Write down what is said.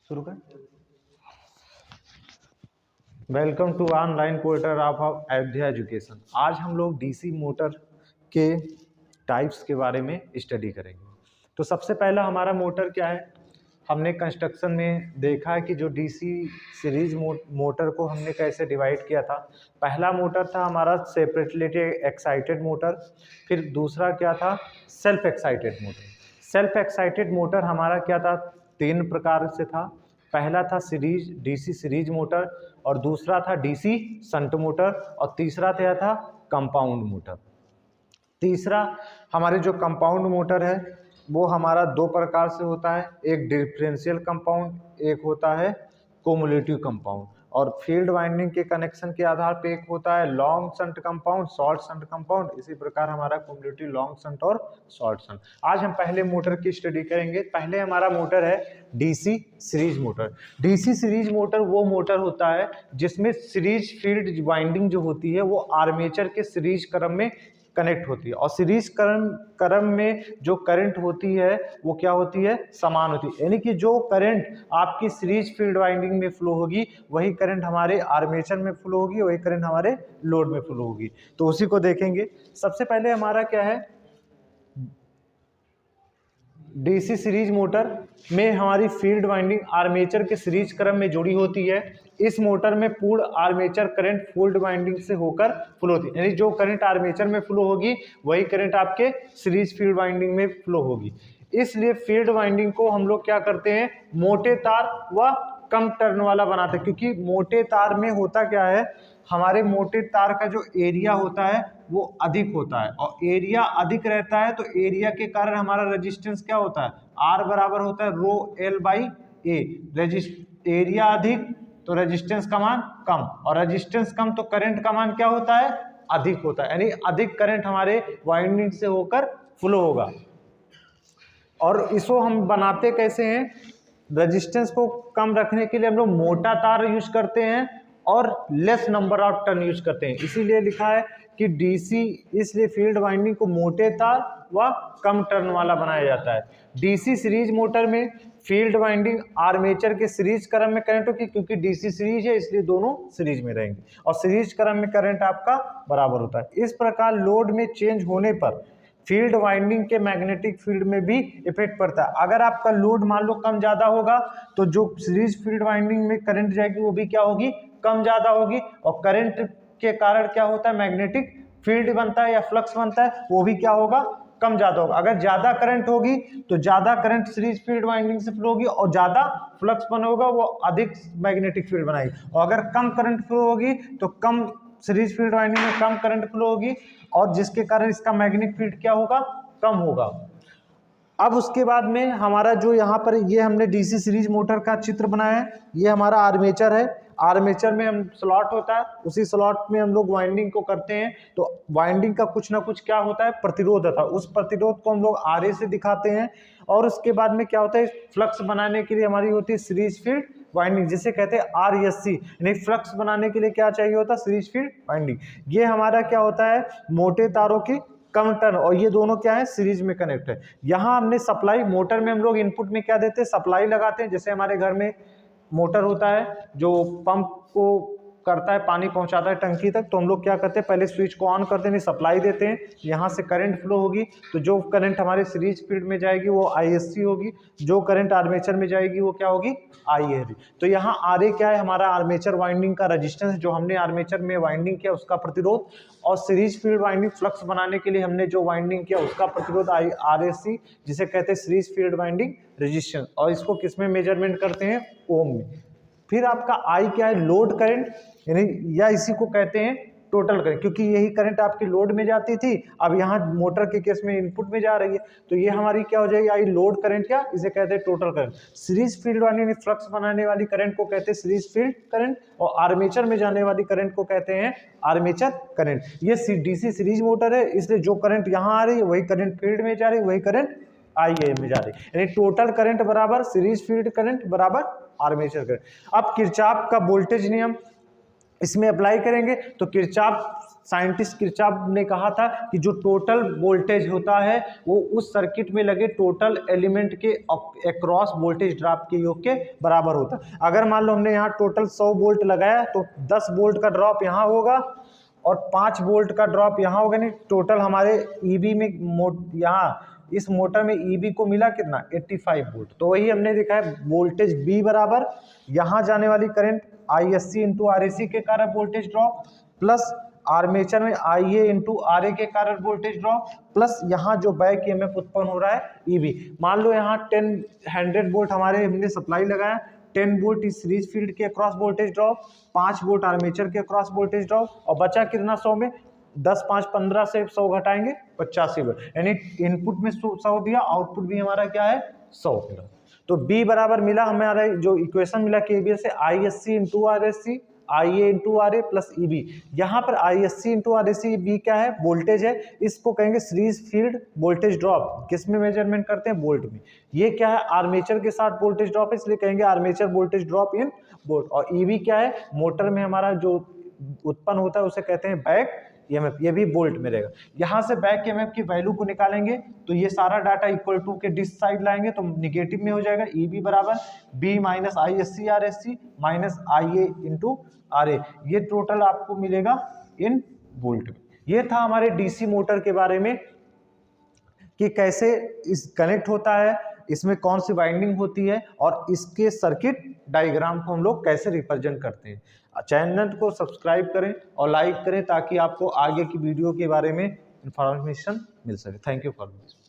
शुरू कर। Welcome to online portal of Ayodhya education. आज हम लोग डीसी मोटर के टाइप्स के बारे में स्टडी करेंगे। तो सबसे पहला हमारा मोटर क्या है, हमने कंस्ट्रक्शन में देखा है कि जो डीसी सीरीज मोटर को हमने कैसे डिवाइड किया था। पहला मोटर था हमारा सेपरेटली एक्साइटेड मोटर, फिर दूसरा क्या था self excited motor. Self excited motor हमारा क्या था, तीन प्रकार से था। पहला था सीरीज डीसी सीरीज मोटर, और दूसरा था डीसी शंट मोटर, और तीसरा था कंपाउंड मोटर। तीसरा हमारे जो कंपाउंड मोटर है वो हमारा दो प्रकार से होता है, एक डिफरेंशियल कंपाउंड, एक होता है कोमुलेटिव कंपाउंड। और फील्ड वाइंडिंग के कनेक्शन के आधार पे एक होता है long shunt compound, short shunt compound. इसी प्रकार हमारा कोमुलेटिव लॉन्ग शंट और शॉर्ट शंट। आज हम पहले मोटर की स्टडी करेंगे। पहले हमारा मोटर है DC series motor. DC series motor वो मोटर होता है जिसमें सीरीज फील्ड वाइंडिंग जो होती है वो आर्मेचर के सीरीज क्रम में कनेक्ट होती है, और सीरीज क्रम में जो करंट होती है वो क्या होती है, समान होती है। यानी कि जो करंट आपकी सीरीज फील्ड वाइंडिंग में फ्लो होगी वही करंट हमारे आर्मेचर में फ्लो होगी, वही करंट हमारे लोड में फ्लो होगी। तो उसी को देखेंगे। सबसे पहले हमारा क्या है, डीसी सीरीज मोटर में हमारी फील्ड वाइंडिंग आर्मेचर के सीरीज क्रम में जुड़ी होती है। इस मोटर में पूर्ण आर्मेचर करंट फील्ड वाइंडिंग से होकर फ्लो होती है, यानी जो करंट आर्मेचर में फ्लो होगी वही करंट आपके सीरीज फील्ड वाइंडिंग में फ्लो होगी। इसलिए फील्ड वाइंडिंग को हम लोग क्या करते हैं, मोटे तार व कम टर्न वाला बनाते हैं। क्योंकि मोटे तार में होता क्या है, हमारे मोटे तार का जो एरिया होता है वो अधिक होता है, और एरिया अधिक रहता है तो एरिया के कारण हमारा रेजिस्टेंस क्या होता है, आर बराबर होता है rho L by A. Area अधिक तो रेजिस्टेंस का मान कम, और रेजिस्टेंस कम तो करंट का मान क्या होता है, अधिक होता है। यानी अधिक करंट हमारे वाइंडिंग से होकर फ्लो होगा। और इसको हम बनाते कैसे हैं, रेजिस्टेंस को कम रखने के लिए हम लोग मोटा तार यूज करते हैं और less number of turn use करते हैं। इसीलिए लिखा है कि डीसी, इसलिए फील्ड वाइंडिंग को मोटे तार व कम टर्न वाला बनाया जाता है। डीसी सीरीज मोटर में फील्ड वाइंडिंग आर्मेचर के सीरीज क्रम में करंट होगी, क्योंकि डीसी सीरीज है इसलिए दोनों सीरीज में रहेंगे, और सीरीज क्रम में करंट आपका बराबर होता है। इस प्रकार लोड में चेंज होने पर फील्ड वाइंडिंग के मैग्नेटिक फील्ड में भी इफेक्ट पड़ता है। अगर आपका लोड मान लो कम ज्यादा होगा तो जो सीरीज फील्ड वाइंडिंग में करंट जाएगी वो भी क्या होगी, कम ज्यादा होगी, और करंट के कारण क्या होता है, मैग्नेटिक फील्ड बनता है या फ्लक्स बनता है, वो भी क्या होगा, कम ज्यादा होगा। अगर ज्यादा करंट होगी तो ज्यादा करंट सीरीज फील्ड वाइंडिंग से फ्लो होगी, और ज्यादा फ्लक्स बना होगा वो अधिक मैग्नेटिक फील्ड बनाएगी। और अगर कम करंट फ्लो होगी तो कम सीरीज फील्ड वाइंडिंग में कम करंट फ्लो होगी, और जिसके कारण इसका मैग्नेटिक फील्ड क्या होगा, कम होगा। अब उसके बाद में हमारा जो यहाँ पर ये हमने डीसी सीरीज मोटर का चित्र बनाया है, ये हमारा आर्मेचर है। आर्मेचर में हम स्लॉट होता है, उसी स्लॉट में हम लोग वाइंडिंग को करते हैं। तो वाइंडिंग का कुछ ना कुछ क्या होता है, प्रतिरोध होता है। उस प्रतिरोध को हम लोग आरए से दिखाते हैं। और उसके बाद में क्या होता है, फ्लक्स बनाने के लिए हमारी होती है सीरीज फील्ड वाइंडिंग, जिसे कहते हैं आरएससी। यानी फ्लक्स बनाने के लिए क्या चाहिए होता है, सीरीज फील्ड वाइंडिंग। ये हमारा क्या होता है, मोटे तारों की कम टर्न, और ये दोनों क्या है, सीरीज में कनेक्ट है। यहाँ हमने सप्लाई, मोटर में हम लोग इनपुट में क्या देते हैं, सप्लाई लगाते हैं। जैसे हमारे घर में मोटर होता है जो पंप को करता है, पानी पहुंचाता है टंकी तक, तो हम लोग क्या करते हैं, पहले स्विच को ऑन करते हैं, सप्लाई देते हैं, यहाँ से करंट फ्लो होगी। तो जो करंट हमारे सीरीज फील्ड में जाएगी वो आईएससी होगी, जो करंट आर्मेचर में जाएगी वो क्या होगी, आईएरी। तो यहाँ आरए क्या है, हमारा आर्मेचर वाइंडिंग का रेजिस्टेंस, जो हमने आर्मेचर में वाइंडिंग किया उसका प्रतिरोध, और सीरीज फील्ड वाइंडिंग फ्लक्स बनाने के लिए हमने जो वाइंडिंग किया उसका प्रतिरोध आरएससी, जिसे कहते हैं सीरीज फील्ड वाइंडिंग रेजिस्टेंस। और इसको किसमें मेजरमेंट करते हैं, ओम में। फिर आपका आई क्या है, लोड करंट, यानी या इसी को कहते हैं टोटल करंट, क्योंकि यही करंट आपकी लोड में जाती थी, अब यहाँ मोटर के केस में इनपुट में जा रही है, तो ये हमारी क्या हो जाएगी, आई लोड करंट, या इसे कहते हैं total current. Series field winding flux बनाने वाली करंट को कहते हैं सीरीज फील्ड करंट, और आर्मेचर में जाने वाली करंट को कहते हैं आर्मेचर करंट। ये डीसी सीरीज मोटर है, इसलिए जो करंट यहाँ आ रही है वही करंट फील्ड में जा रही है, वही करंट आईए में जा रही है। यानी टोटल करंट बराबर सीरीज फील्ड करंट बराबर आर्मेचर करंट। अब किरचॉफ का वोल्टेज नियम, इसमें अप्लाई करेंगे तो किरचॉफ, साइंटिस्ट किरचॉफ ने कहा था कि जो टोटल वोल्टेज होता है वो उस सर्किट में लगे टोटल एलिमेंट के अक्रॉस वोल्टेज ड्रॉप के योग के बराबर होता है। अगर मान लो हमने यहाँ टोटल 100 वोल्ट लगाया तो 10 वोल्ट का ड्रॉप यहाँ होगा और 5 वोल्ट का ड्रॉप यहाँ होगा। नहीं, टोटल हमारे ईबी में यहाँ इस मोटर में ईबी को मिला कितना 85 वोल्ट। तो वही हमने देखा है वोल्टेज बी बराबर यहाँ जाने वाली करंट ISC इंटू RAC के कारण वोल्टेज ड्रॉप प्लस आर्मेचर में IA इंटू RA के कारण वोल्टेज ड्रॉप प्लस यहाँ जो बैक EMF उत्पन्न हो रहा है EB। मान लो यहाँ 100 वोल्ट हमारे हमने सप्लाई लगाया, 10 वोल्ट इस सीरीज फील्ड के across voltage drop, 5 volt armature के अक्रॉस वोल्टेज ड्रॉप और बचा कितना 100 में 10 5 15 से 100 घटाएंगे 85 वोल्ट, यानी इनपुट में 100 दिया, आउटपुट भी हमारा क्या है 100 मिला। तो B बराबर मिला हमारा जो इक्वेशन मिला KVL से ISC into RAC IA into RA plus EB। यहाँ पर ISC इंटू RAC B क्या है वोल्टेज है, इसको कहेंगे सीरीज फील्ड वोल्टेज ड्रॉप। किस में मेजरमेंट करते हैं वोल्ट में। ये क्या है आर्मेचर के साथ वोल्टेज ड्रॉप है इसलिए कहेंगे armature voltage drop in volt. और EB क्या है मोटर में हमारा जो उत्पन्न होता है उसे कहते हैं बैक EMF, ये भी वोल्ट में रहेगा। यहाँ से बैक EMF की वैल्यू को निकालेंगे तो ये सारा डाटा इक्वल टू के डिस साइड लाएंगे तो निगेटिव में हो जाएगा। EB बराबर B minus ISC RSC minus IA into RA, ये टोटल आपको मिलेगा इन वोल्ट में। ये था हमारे DC मोटर के बारे में कि कैसे इस कनेक्ट होता है, इसमें कौन सी वाइंडिंग होती है और इसके सर्किट डायग्राम को हम लोग कैसे रिप्रेजेंट करते हैं। चैनल को सब्सक्राइब करें और लाइक करें ताकि आपको आगे की वीडियो के बारे में इंफॉर्मेशन मिल सके। Thank you for watching.